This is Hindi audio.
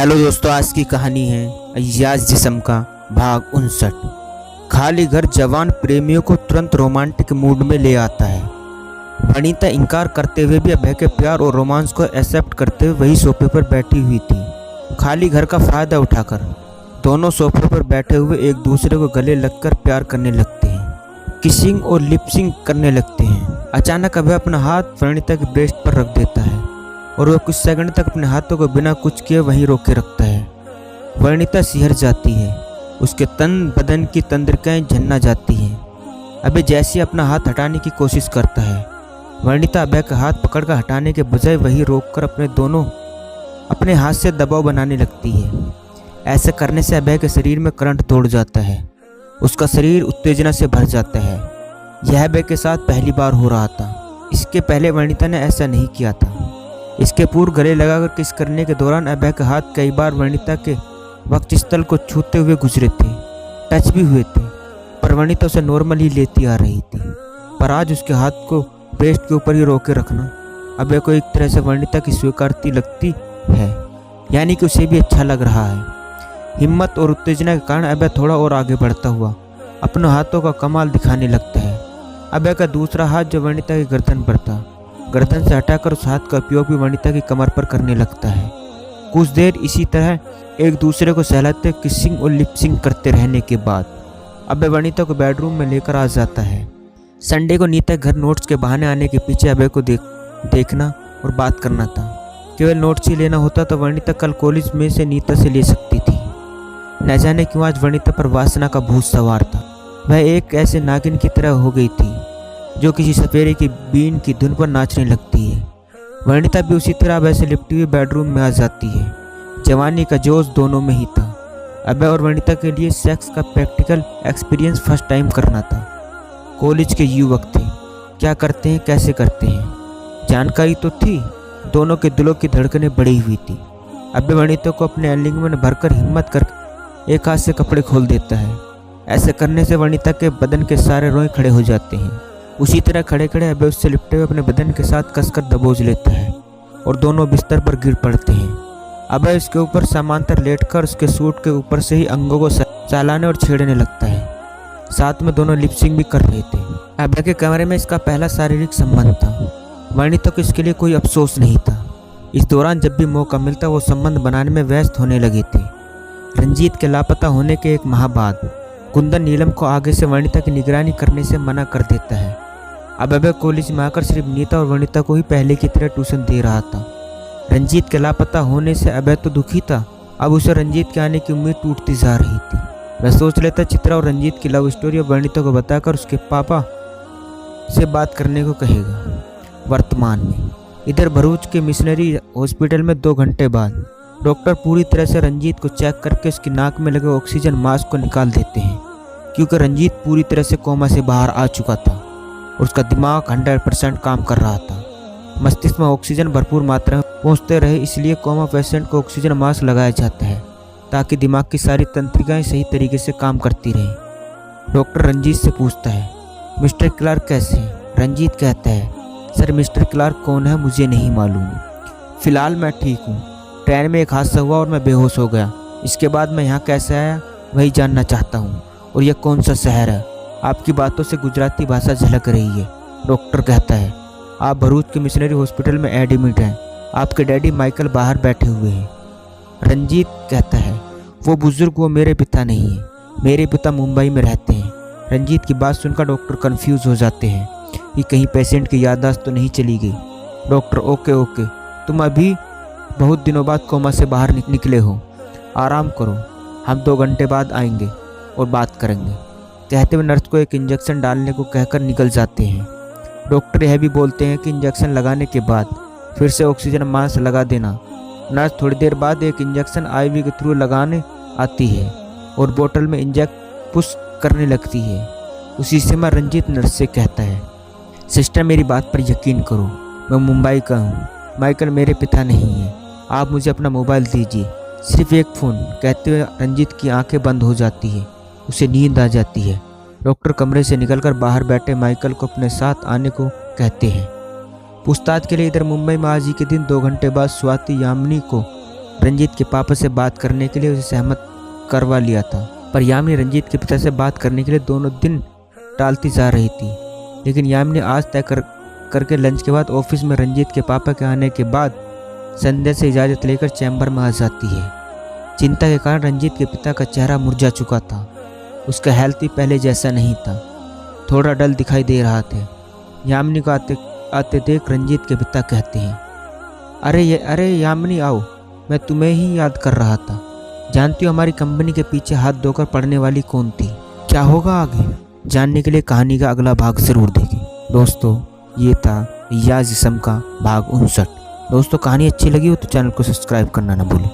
हेलो दोस्तों, आज की कहानी है अय्याज जिस्म का भाग 59। खाली घर जवान प्रेमियों को तुरंत रोमांटिक मूड में ले आता है। वनिता इनकार करते हुए भी अभय के प्यार और रोमांस को एक्सेप्ट करते हुए वही सोफे पर बैठी हुई थी। खाली घर का फायदा उठाकर दोनों सोफे पर बैठे हुए एक दूसरे को गले लगकर प्यार करने लगते हैं, किसिंग और लिपसिंग करने लगते हैं। अचानक अभय अपना हाथ वनिता के ब्रेस्ट पर रख देता है और वह कुछ सेकंड तक अपने हाथों को बिना कुछ किए वहीं रोके रखता है। वनिता सिहर जाती है, उसके तन बदन की तंत्रिकाएं झन्ना जाती हैं। अभय जैसे अपना हाथ हटाने की कोशिश करता है, वनिता अभय का हाथ पकड़कर हटाने के बजाय वहीं रोककर अपने हाथ से दबाव बनाने लगती है। ऐसा करने से अभय के शरीर में करंट दौड़ जाता है, उसका शरीर उत्तेजना से भर जाता है। यह अभय के साथ पहली बार हो रहा था, इसके पहले वनिता ने ऐसा नहीं किया था। इसके पूर्व गले लगाकर किस करने के दौरान अभय का हाथ कई बार वनिता के वक्षस्थल को छूते हुए गुजरे थे, टच भी हुए थे, पर वनिता उसे नॉर्मल ही लेती आ रही थी। पर आज उसके हाथ को ब्रेस्ट के ऊपर ही रोके रखना अभय को एक तरह से वनिता की स्वीकारती लगती है, यानी कि उसे भी अच्छा लग रहा है। हिम्मत और उत्तेजना के कारण अभय थोड़ा और आगे बढ़ता हुआ अपने हाथों का कमाल दिखाने लगता है। अभय का दूसरा हाथ जो वनिता की गर्दन पर था, गर्दन से हटाकर उस हाथ का उपयोग भी वनिता की कमर पर करने लगता है। कुछ देर इसी तरह एक दूसरे को सहलाते, किसिंग और लिपसिंग करते रहने के बाद अभय वनिता को बेडरूम में लेकर आ जाता है। संडे को नीता घर नोट्स के बहाने आने के पीछे अभय को देखना और बात करना था। केवल नोट्स ही लेना होता तो वनिता कल कॉलेज में से नीता से ले सकती थी। न जाने क्यों आज वनिता पर वासना का भूत सवार था। वह एक ऐसे नागिन की तरह हो गई थी जो किसी सपेरे की बीन की धुन पर नाचने लगती है। वनिता भी उसी तरह अभय से लिपटी हुई बेडरूम में आ जाती है। जवानी का जोश दोनों में ही था। अभय और वनिता के लिए सेक्स का प्रैक्टिकल एक्सपीरियंस फर्स्ट टाइम करना था। कॉलेज के युवक थे, क्या करते हैं कैसे करते हैं जानकारी तो थी, दोनों के दिलों की धड़कनें बढ़ी हुई थी। अभय वनिता को अपने एलिंग में भरकर हिम्मत कर एक हाथ से कपड़े खोल देता है। ऐसे करने से वनिता के बदन के सारे रोए खड़े हो जाते हैं। उसी तरह खड़े खड़े अभय उससे लिपटे हुए अपने बदन के साथ कसकर दबोच लेता है और दोनों बिस्तर पर गिर पड़ते हैं। अभय उसके ऊपर समांतर लेटकर उसके सूट के ऊपर से ही अंगों को चालाने और छेड़ने लगता है। साथ में दोनों लिपसिंग भी कर रहे थे। अभय के कमरे में इसका पहला शारीरिक संबंध था। वनिता को इसके लिए कोई अफसोस नहीं था। इस दौरान जब भी मौका मिलता वो संबंध बनाने में व्यस्त होने लगे थे। रंजीत के लापता होने के एक माह बाद कुंदन नीलम को आगे से वनिता की निगरानी करने से मना कर देता है। अब अभय कॉलेज में आकर सिर्फ नीता और वनिता को ही पहले की तरह ट्यूशन दे रहा था। रंजीत के लापता होने से अभय तो दुखी था, अब उसे रंजीत के आने की उम्मीद टूटती जा रही थी। वह सोच लेता चित्रा और रंजीत की लव स्टोरी और वनिता को बताकर उसके पापा से बात करने को कहेगा। वर्तमान में इधर भरूच के मिशनरी हॉस्पिटल में 2 घंटे बाद डॉक्टर पूरी तरह से रंजीत को चेक करके उसकी नाक में लगे ऑक्सीजन मास्क को निकाल देते हैं, क्योंकि रंजीत पूरी तरह से कोमा से बाहर आ चुका था और उसका दिमाग 100% काम कर रहा था। मस्तिष्क में ऑक्सीजन भरपूर मात्रा में पहुंचते रहे, इसलिए कोमा पेशेंट को ऑक्सीजन मास्क लगाया जाता है ताकि दिमाग की सारी तंत्रिकाएं सही तरीके से काम करती रहें। डॉक्टर रंजीत से पूछता है, मिस्टर क्लार्क कैसे हैं? रंजीत कहता है, सर मिस्टर क्लार्क कौन है मुझे नहीं मालूम। फिलहाल मैं ठीक हूँ, ट्रेन में एक हादसा हुआ और मैं बेहोश हो गया। इसके बाद मैं यहाँ कैसे आया वही जानना चाहता हूँ, और यह कौन सा शहर है? आपकी बातों से गुजराती भाषा झलक रही है। डॉक्टर कहता है, आप भरूच के मिशनरी हॉस्पिटल में एडमिट हैं, आपके डैडी माइकल बाहर बैठे हुए हैं। रंजीत कहता है, वो बुजुर्ग वो मेरे पिता नहीं है, मेरे पिता मुंबई में रहते हैं। रंजीत की बात सुनकर डॉक्टर कंफ्यूज हो जाते हैं कि कहीं पेशेंट की याददाश्त तो नहीं चली गई। डॉक्टर ओके, तुम अभी बहुत दिनों बाद कोमा से बाहर निकले हो, आराम करो, हम 2 घंटे बाद आएंगे और बात करेंगे। कहते हुए नर्स को एक इंजेक्शन डालने को कहकर निकल जाते हैं। डॉक्टर यह भी बोलते हैं कि इंजेक्शन लगाने के बाद फिर से ऑक्सीजन मास्क लगा देना। नर्स थोड़ी देर बाद एक इंजेक्शन IV के थ्रू लगाने आती है और बोतल में इंजेक्ट पुश करने लगती है। उसी समय रंजीत नर्स से कहता है, सिस्टर मेरी बात पर यकीन करो, मैं मुंबई का हूँ, माइकल मेरे पिता नहीं है, आप मुझे अपना मोबाइल दीजिए, सिर्फ एक फ़ोन। कहते हुए रंजीत की आंखें बंद हो जाती है, उसे नींद आ जाती है। डॉक्टर कमरे से निकलकर बाहर बैठे माइकल को अपने साथ आने को कहते हैं। पूछताछ के लिए इधर मुंबई में आज ही के दिन 2 घंटे बाद स्वाति यामिनी को रंजीत के पापा से बात करने के लिए उसे सहमत करवा लिया था, पर यामिनी रंजीत के पिता से बात करने के लिए दोनों दिन टालती जा रही थी। लेकिन यामिनी आज तय करके लंच के बाद ऑफिस में रंजीत के पापा के आने के बाद संध्या से इजाज़त लेकर चैम्बर में आ जाती है। चिंता के कारण रंजीत के पिता का चेहरा मुरझा चुका था। उसका हेल्थ भी पहले जैसा नहीं था, थोड़ा डल दिखाई दे रहा था। यामिनी को आते देख रंजीत के पिता कहते हैं, अरे यामिनी आओ, मैं तुम्हें ही याद कर रहा था। जानती हो हमारी कंपनी के पीछे हाथ धोकर पड़ने वाली कौन थी? क्या होगा आगे जानने के लिए कहानी का अगला भाग जरूर देखें। दोस्तों ये था याज़ जिस्म का भाग 59। दोस्तों कहानी अच्छी लगी हो तो चैनल को सब्सक्राइब करना ना भूलें।